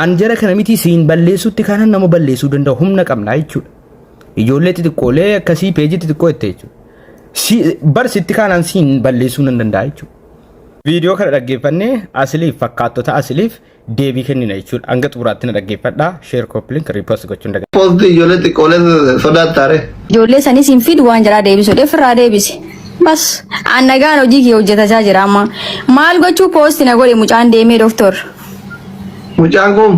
Anjara kana miti siin balleessuutti kanan nama balleessuu danda'u humna qabna jechuudha. Ijoollee xixiqqoolee akkasii peejii xixiqqoo itti jechuudha. Barsiitti kanan siin balleessuu nan danda'a jechuudha. Viidiyoo kana dhaggeeffannee asiliif fakkaattota asiliif deebii kennina jechuudha. Hanga xumuraatti na dhaggeeffadhaa. Sheer koppiliin riipost gochuun dhaggeeffadha. Poostii ijoollee xiqqoolee sodaattaare. Ijoollee sanis hin fidu waan jalaa deebisu ofirraa deebisi. Bas annagaan hojii kee hojjetachaa jira amma. Maal gochuu poosti na godhe mucaan deemee doktor. Mucaan kun.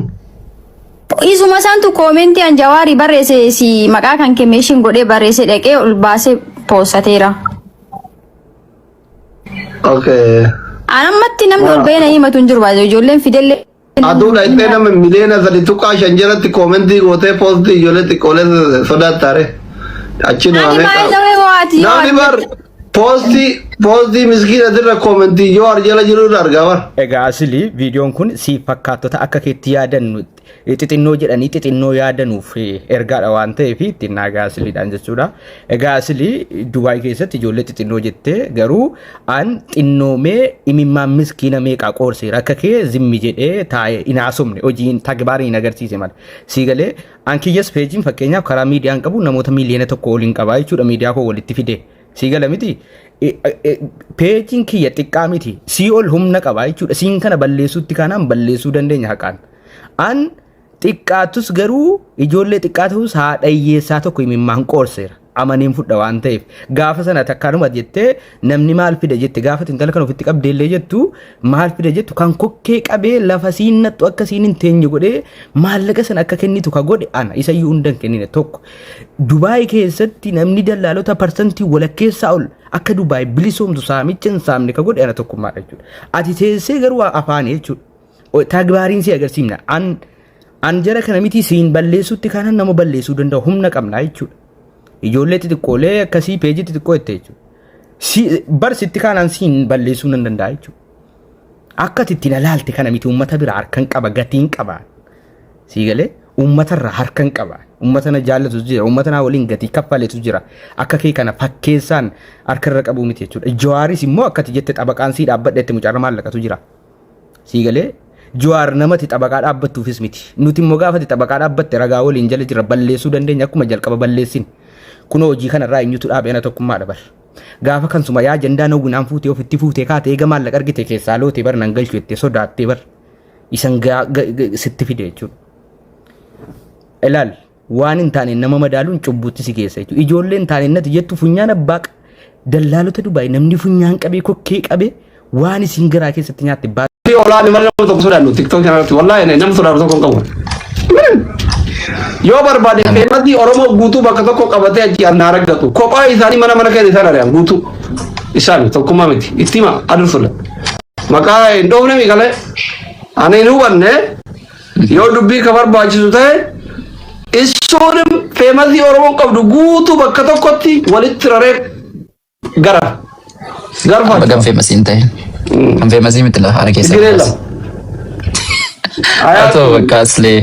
Isuma isaantu koomentii an Jawaarii barreesse si maqaa kan kemeeshin godhee barreesse dhaqee ol baasee poostateera. Okay. Anammatti namni ol bahee na himatu hin jiru baay'ee ijoolleen fidellee. Aduudha itti nama miliyoona 3.5 jalatti koomentii gootee poostii ijoollee xiqqoolee sodaattaare. Achi namni bar poostii miskiina dirra koomentii yoo arjala jiru irra argaa bar. Egaa asili viidiyoon kun si fakkaattota akka keetti yaadannu xixinnoo jedhanii xixinnoo yaadanuuf ergaadha waan ta'eef ittiin naagaa asiliidhaan jechuudha. Egaa asili Dubaay keessatti ijoollee xixinnoo jettee garuu an xinnoomee imimmaan miskiina meeqaa qoorseera akka kee zimmi jedhee taa'ee inaasomne hojiin tagbaariin agarsiise mala. Siigalee an kiyyas peejiin fakkeenyaaf karaa miidiyaan qabu namoota miiliyoona tokko waliin qabaa jechuudha miidiyaa koo walitti fide. Siigala miti peejiin kiyya xiqqaa miti sii ol humna qabaa jechuudha. Siin kana balleessuutti kanaan balleessuu dandeenya haqaan. An xiqqaatus garuu ijoollee xiqqaatus haadha hiyyeessaa tokko imimmaan qoorseera. Amaniin fudha waan ta'eef gaafa sana takkaanuma jettee namni maal fida jette gaafa intala kan ofitti qabdeellee jettu maal fida jettu kan kokkee qabee lafa siinnattu akka siin hin teenye godhee maallaqa sana akka kennitu ka godhe ana isayyuu hundan kennine tokko. Dubaay keessatti namni dallaalota parsantii walakkeessaa ol akka Dubaay bilisoomtu saamicha hin saamne ka godhe ana tokkummaadha jechuudha. Ati teessee garuu afaanii jechuudha. Tagbaariin si agarsiifna. Anjara kana miti siin balleessuutti kanan nama balleessuu danda'u humna qabna jechuudha. Ijoollee xixiqqoolee akkasii peejii xixiqqoo itti jechuudha. Barsiitti kanan siin balleessuu nan danda'a jechuudha. Akka ittiin ilaalte kana miti uummata biraa harkan qaba gatiin qaba. Siigalee uummatarraa harkan qaba. Uummata na jaallatu jira. Uummata na waliin gatii kaffaletu jira. Akka kee kana fakkeessaan harkarra qabu miti jechuudha. Jawaaris immoo akkati jette xabaqaan sii dhaabbadhetti mucaarra maallaqatu jira. Siigalee Jawaar namatti xabaqaa dhaabbattuufis miti. Nuti immoo gaafati xabaqaa dhaabbatte ragaa waliin jala jira balleessuu dandeenya akkuma jalqaba balleessin. Kun hojii kanarraa eenyutu dhaabeena tokkummaadha bar. Gaafa kan suma yaa jandaa nawwinaan fuutee ofitti fuutee kaatee eega maallaqa argite keessaa lootee bar nan galchu jettee sodaattee bar. Isan sitti fide jechuudha. Ilaal waan hin taane nama madaaluun cubbuutti si keessa jechuudha. Ijoolleen taane natti jettu funyaan abbaa dallaalota Dubaay namni funyaan qabee kokkee qabee waan isin garaa keessatti nyaatte Olaani mana tokko sodaannu TikTok kanarratti wallahi nama sodaatu tokko qabu. Yoo barbaade feemati Oromoo guutuu bakka tokko qabatee achi annaa argatu. Kophaa isaanii mana keessa isaan ari'an guutuu. Isaan tokkummaa miti. Ittima adursula. Maqaa hin dhoofne miqalee. Ani hin hubanne yoo dubbii ka barbaachisu ta'e isuunim feemati Oromoo qabdu guutuu bakka tokkotti walitti raree gara. Garfaa. Bagam feemasi hin ta'e. Kan feemasi miti lafa haala keessa. Atau bekasle.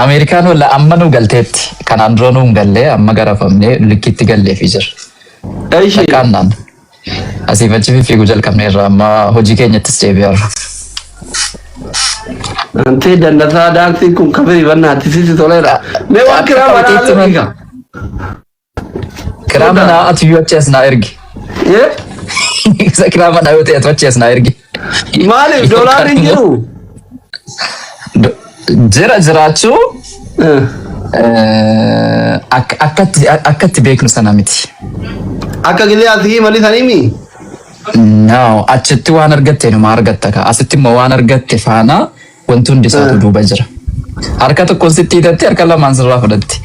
Amerikaan wala amma nu galteetti kanaan dura nu galle amma garafamne likkitti gallee fi jira. Kanaan asii fachi fiiguu jalqabne irraa amma hojii keenyattis deebi'arra. Ante dandataa daansii kun kabiri bannaatti sisi toleera. Mee waan kiraa manaa kiraa manaa ati yoo achi as naa ergi. Isa kiraa manaa yoo ta'e ati achi as naa ergi. Maaliif doolaariin jiru? Jiraachuu akkatti beeknu sana miti. Akka gilee asii malee saniimi? No, achitti waan argatte numa argatta ka. Asitti immoo waan argatte faana wanti hundi isaatu duuba jira. Harka tokkoon sitti hidhatti harka lamaan sirraa fudhatti.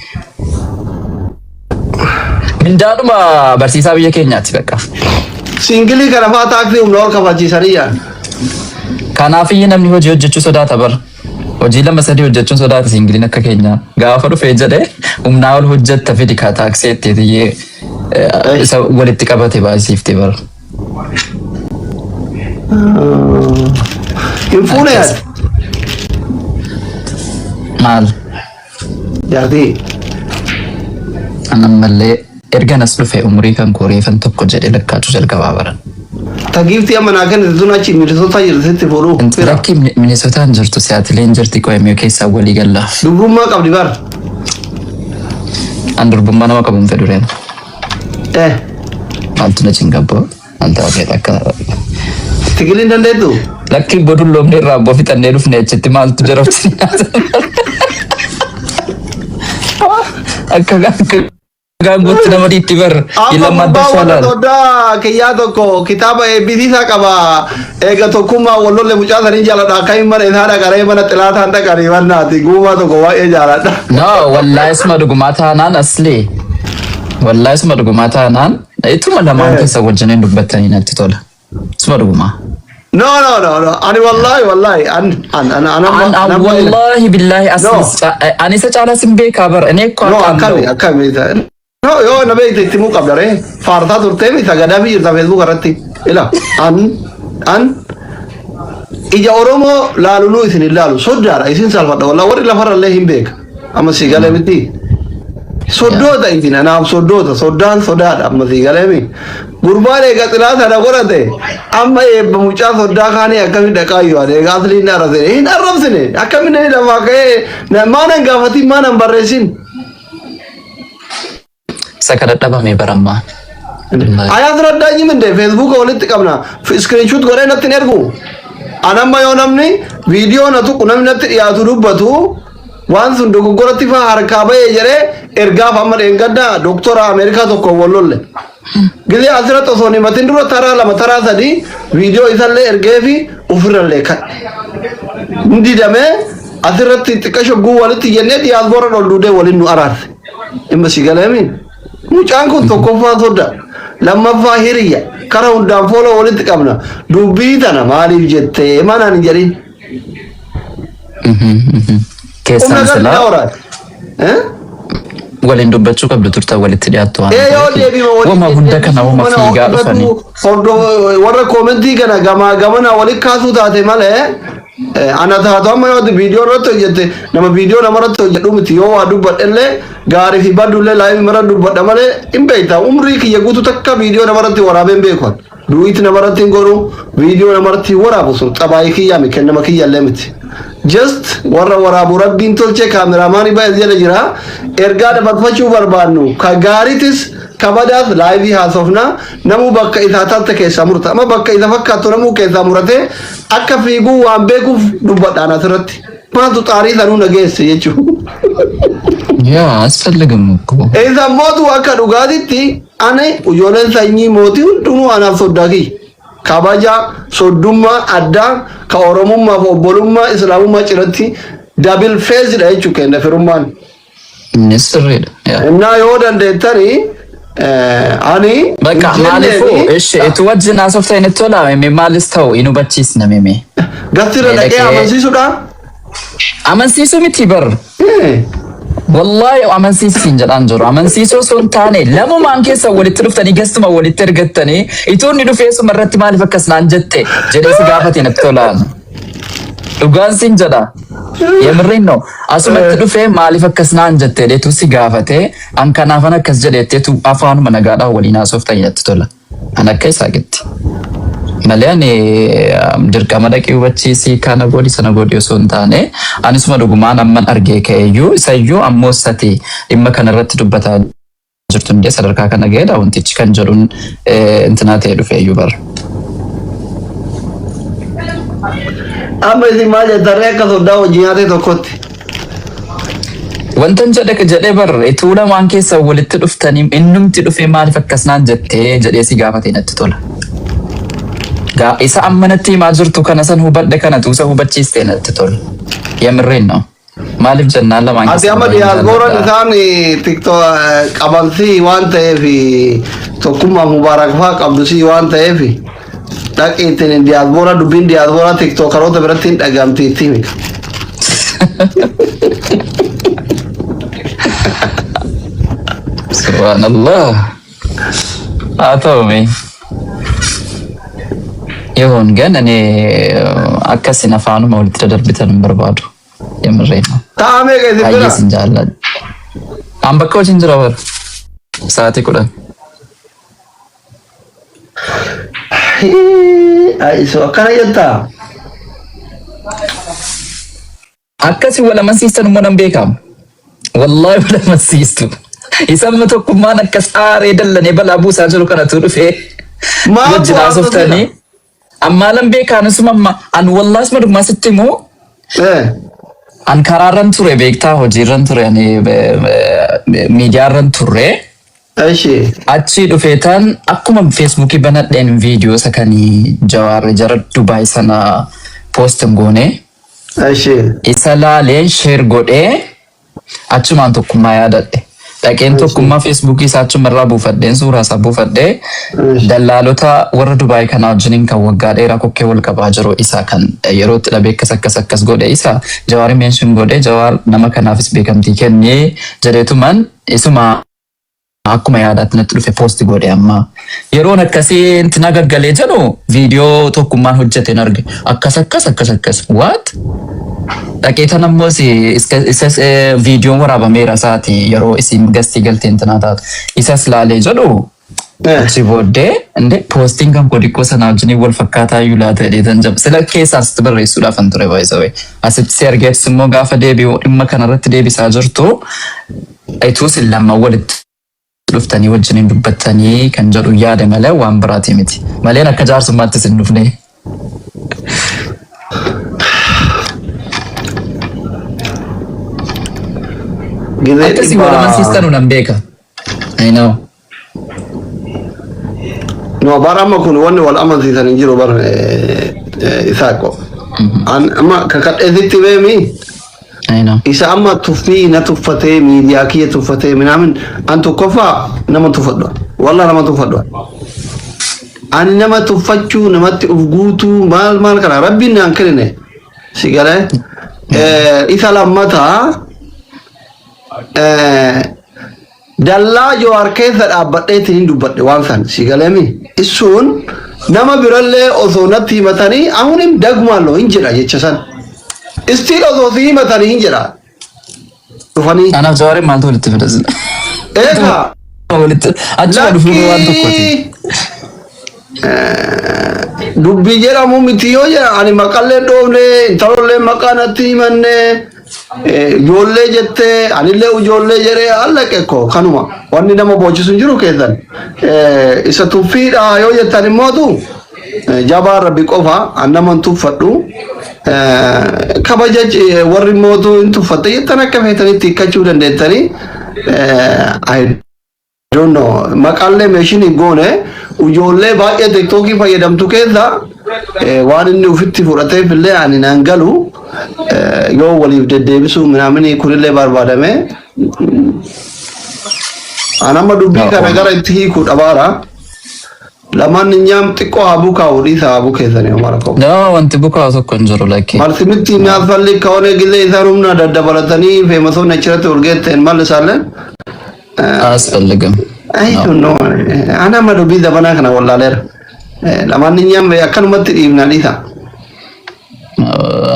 Mindaadhuma barsiisaa biyya keenyaatti beeka. Singilii kana fa'aa taaksii humna ol kafachiisanii yaadu. Kanaaf iyyuu namni hojii hojjechuu sodaata bara. Hojii lama sadii hojjechuun sodaata singiliin akka keenyaa. Gaafa dhufee jedhee humnaa ol hojjetta fidi ka taaksii itti isa walitti qabate baay'isiiftee bara. Hin fuune yaadu. Maal? Yaadii. Anammallee erga nas dhufe umurii kan koreefan tokko jedhee lakkaatu jalqabaa bara. Tagifti amana kan dunachi Minnesota jirti boru. Lakki Minnesota jirtu Seattle jirti ko emi keessa walii galla. Dubrummaa qabdi bar. Andurbummaa nama qabuun fedureen. Maaltu na cingabbo? Maaltu waaqeet akka Tigiliin dandeettu? lakki bodul loomne irraa abboo fixannee dhufne achitti maaltu jarabsi akka gaangootti nama dhiitti bar ilma addunyaa toda kiyyaa tokko kitaaba eebbisiisaa qaba eega tokkummaa wallolle mucaa sanii jaaladha akka hin mana isaadha qaree mana xilaataan dhaqanii wannaati guumaa tokko baay'ee jaaladha. No wallahi isma dhugumaa taanaan asli wallahi isma dhugumaa taanaan ituma lamaan keessa wajjiniin dubbattanii natti tola isma dhugumaa. No. Ani wallahi. An wallahi billahi asli. Ani secara simbe kabar. Ini kau akami. No, yo nabe itu mu kabar Farta turte mi sagada bi irta Facebook arati. Ila an ija oromo lalu isin lalu sodara isin salfada wala wari la fara le himbek. Amma sigale miti. Soddota isin ana soddota sodada amma sigale mi. Gurbane gatilata da gorate amma e mucha sodda khani akami daqayo ade gasli na rase in arabsine akami ne da waqe na manan gafati manan barresin sakada me baramma aya draddañi min de Facebook walitti qabna screenshot gore natti ergu anamma yo namni video na tu kunam natti yaatu dubbatu wan sun dogogoratti fa harka baye jere erga famma engadda doctor America tokko wollolle gile asira to soni matin duro tara lama tara sadi video isalle ergefi ufiralle kan ndi dame asiratti tikasho gu waliti jenne diaspora dol dude walinu arat imasi galemi mucaan kun tokko fa soda lamma fa hiriya kara undan folo waliti qabna dubbi tana maalif jette manan jarin kesan sala walin dubbachuu qabdu turta walitti dhiyaattu wama hunda kana wama fiigaa dhufanii fordo warra commenti kana gamana walitti kaasuu taate malee ana taatu amma yoo video irratti hojjette nama video namarratti hojjedhu miti yoo waa dubbadhellee gaarii fi badullee live mara dubbadha malee hin beekta umrii kiyya guutuu takka video namarratti waraabeen beekon duuti namarratti hin godhu video namarratti waraabu sun xabaayii kiyyaa mi kennama kiyyallee miti. Just warra warabu rabbiin tolche kaameraamaanii baay'ee jala jira ergaa dabarfachuu barbaannu ka gaariitis kabadaas laayivii haasofna namu bakka isaa taate keessa murta amma bakka isa fakkaatu namu keessa murate akka fiiguu waan beekuuf dubbadhaan asirratti maantu xaarii sanuu nageesse jechuudha. Yaa asfalligam እኮ isa mootu akka dhugaatitti ani ijoolleen sanyii mootii hundinuu anaaf soddaaki. Kabaja soddummaa addaa ka oromummaa fi obbolummaa islaamummaa ciratti double phase dha jechuudha kenna firummaan. Nisirriidha. Innaa yoo dandeettani ani bakka maalifu ishi itti wajjin haasofta inni tola mee maalis ta'u inni hubachiisna mee. Gattira dhaqee amansiisuudha. Amansiisuu miti bar. Wallahi amansiisiin jedhaan jiru amansiisoo sun taane lamumaan keessa walitti dhuftanii gastuma walitti ergattanii itoonni dhufee suma irratti maaliif akkas naan jette jedhee si gaafate natti tolaan dhugaan siin jedha yemirriin no asumatti dhufee maaliif akkas naan jette jedheetu si gaafate an kanaafan akkas jedheetteetu afaanuma nagaadhaan waliin haasoftan natti tola an akka isaa gitti malee ani dirqama dhaqee hubachiisii kana godhi sana godhi osoo hin taane anisuma dhugumaan amman argee ka'eeyyuu isayyuu ammoo sati dhimma kanarratti dubbataa jirtu hundee sadarkaa kana ga'eedha wantichi kan jedhuun intinaa ta'e dhufeeyyuu bara. Amma isin maal jettarree akka soddaa hojii nyaatee tokkotti. Wantan jedhee bar ituu lamaan keessa walitti dhuftanii innumti dhufee maaliif akkas naan jettee jedhee si gaafatee natti tola. Isa ammanatti himaa jirtu kana san hubadhe kana tuusa hubachiistee natti tola. Yemirriin no. Maaliif jennaan lamaan keessa. Ati amma diyaaspooraan isaan TikTok qabansii waan ta'eef tokkummaa mubaarak fa'aa qabdusii waan ta'eef dhaqiitiin diyaaspoora dubbiin diyaaspoora TikTokaroota biratti hin dhagamtiitti mika. Subhanallah. Haa ta'u mee. Yoon gan ani akkasin afaanuma walitti dadarbitan hin barbaadu. Yemirreen. Taa'amee keessi bira. Baay'ee sin jaalladha. An bakka wajjin jira bara. Sa'aatii 10. Ai so akkana jetta. akkasi wala mansiistan mo nan beekam wallahi wala mansiistu isamma tokkummaan akka saaree dallane balaa buusaa jiru kanatu dhufee wajjinaa softanii amma lan beekaan sumamma an wallahi ma dhugmaa sitti moo an karaarran ture beektaa hojiirran ture ani miidiyaarran ture achi dhufeetaan akkuma feesbuukii banadheen viidiyoo sakanii jawaarri jara Dubaay sana poostin goone isa laaleen sheer godhee achumaan tokkummaa yaadadhe dhaqeen tokkummaa feesbuukii isaa achumarraa buufadheen suuraa isaa buufadhee dallaalota warra Dubaay kanaa wajjiniin kan waggaa dheeraa kokkee wal qabaa jiru isaa kan yerootti dhabee akkas godhe isa jawaari meenshin godhee jawaar nama kanaafis beekamtii kennee jedheetumaan isuma akkuma yaadaatti natti dhufe poosti godhe amma yeroon akkasii intina gaggalee jedhu viidiyoo tokkummaan hojjeteen arge akkas what dhaqeetan ammoo isa viidiyoon waraabameera isaati yeroo isin gastii galtee intinaa taatu isas laalee jedhu achi booddee inde poostiin kan kodikkoo sanaa wajjiniin wal fakkaataa iyyuu laata jedheetan jaba sila keessaa asitti barreessuudhaafan ture baay'isawee asitti si argeetis immoo gaafa deebi'u dhimma kanarratti deebisaa jirtu ituu sin lama walitti dhuftanii wajjiniin dubbattanii kan jedhu yaada malee waan biraati miti maleen akka jaarsummaattis hin dhufne akkasii wala mansiistanu nan beeka I know no barama kun wanni wal amansiisan jiru bar isaaqo amma kakadheesitti beemi isa amma tuffii na tuffatee miidiyaa kiyya tuffatee minaamin an tokkoffaa nama tuffadhu wallah nama tuffadhu ani nama tuffachuu namatti uf guutuu maal kana rabbiin naan kennine sigale isa lammataa dallaa Jawaar keessa dhaabbadheetiin dubbadhe waan san sigalemi isuun nama birallee osoo natti himatanii ahunim dagmaallo hin jedha jecha san istiin osoo si himatanii hin jedha dhufanii anaaf Jawaari maaltu walitti fedhasin achuma dhufuun waan tokkoti dubbii jedhamu miti yoo jedha ani maqallee dhoofne intalollee maqaa natti himanne ijoollee jettee anillee ijoollee jedhee allaqe ko kanuma wanni nama boochisu jiru keessan isa tuffiidha yoo jettan immootu jabaa rabbi qofa annaman tuffadhu kabaja warri mootu hin tuffatte jettan akka feetanitti hiikkachuu dandeettanii I don't know maqaallee meeshin goone ijoollee baay'ee tiktookii fayyadamtu keessa waan inni ufitti fudhateef illee ani naan galu yoo waliif deddeebisuu minamini kunillee barbaadame anama dubbii kana gara itti hiikuu dhabaara lamaan nyaam xiqqoo haabuu kaa'u dhiisa haabuu keessanii omara qabu wanti bukaa tokko hin jiru lakkee marsimitti naafalli kaa'one gillee isaan humna daddabalatanii feemasoonni achirratti urgeetteen maal isaalleen asfalligam I don't know anama dubbii dabanaa kana wallaaleera lamaan nyaam akkanumatti dhiibna dhiisa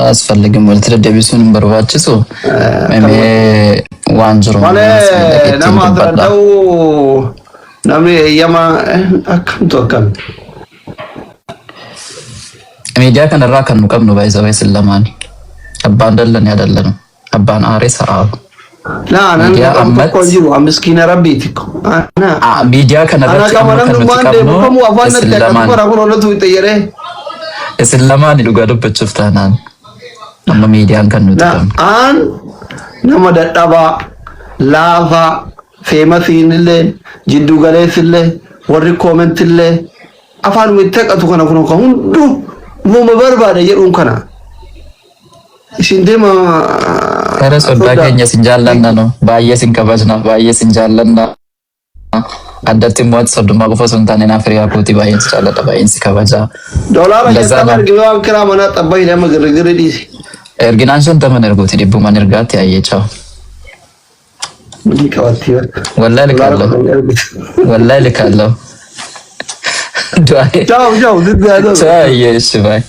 asfalligam walitti deddeebisuun hin barbaachisu memee waan jiru malee nama adrada'u namni eeyyama akkamtu akkam miidiyaa kanarraa kan nu qabnu baay'isawee sin lamaani abbaan dallan yaa dallanu abbaan aaree sa'aabu tokko jiru miskiina rabbiiti miidiyaa kanarratti isin lamaani dhugaa dubbachuuf taanaan amma miidiyaan kan nuti qabnu aan nama dadhabaa laafaa feemasiinillee jiddu galeessillee warri koomentillee afaan mittaqatu kana kun kan hundu uumama barbaada jedhuun kana isin deema kara sodaa keenya sin jaallanna no baay'ee sin kabajna baay'ee sin jaallanna addatti immoo sodduma qofa sun taane naaf hiriyaa kooti baay'een si jaalladha baay'een si kabaja doolaara jettama ergiwaan kiraa mana xabba hidhama girgirri dhiisi erginaan shantaman ergooti dhibbuman ergaatti ayyee والله لك الله والله لك الله ciao ciao ciao yes bye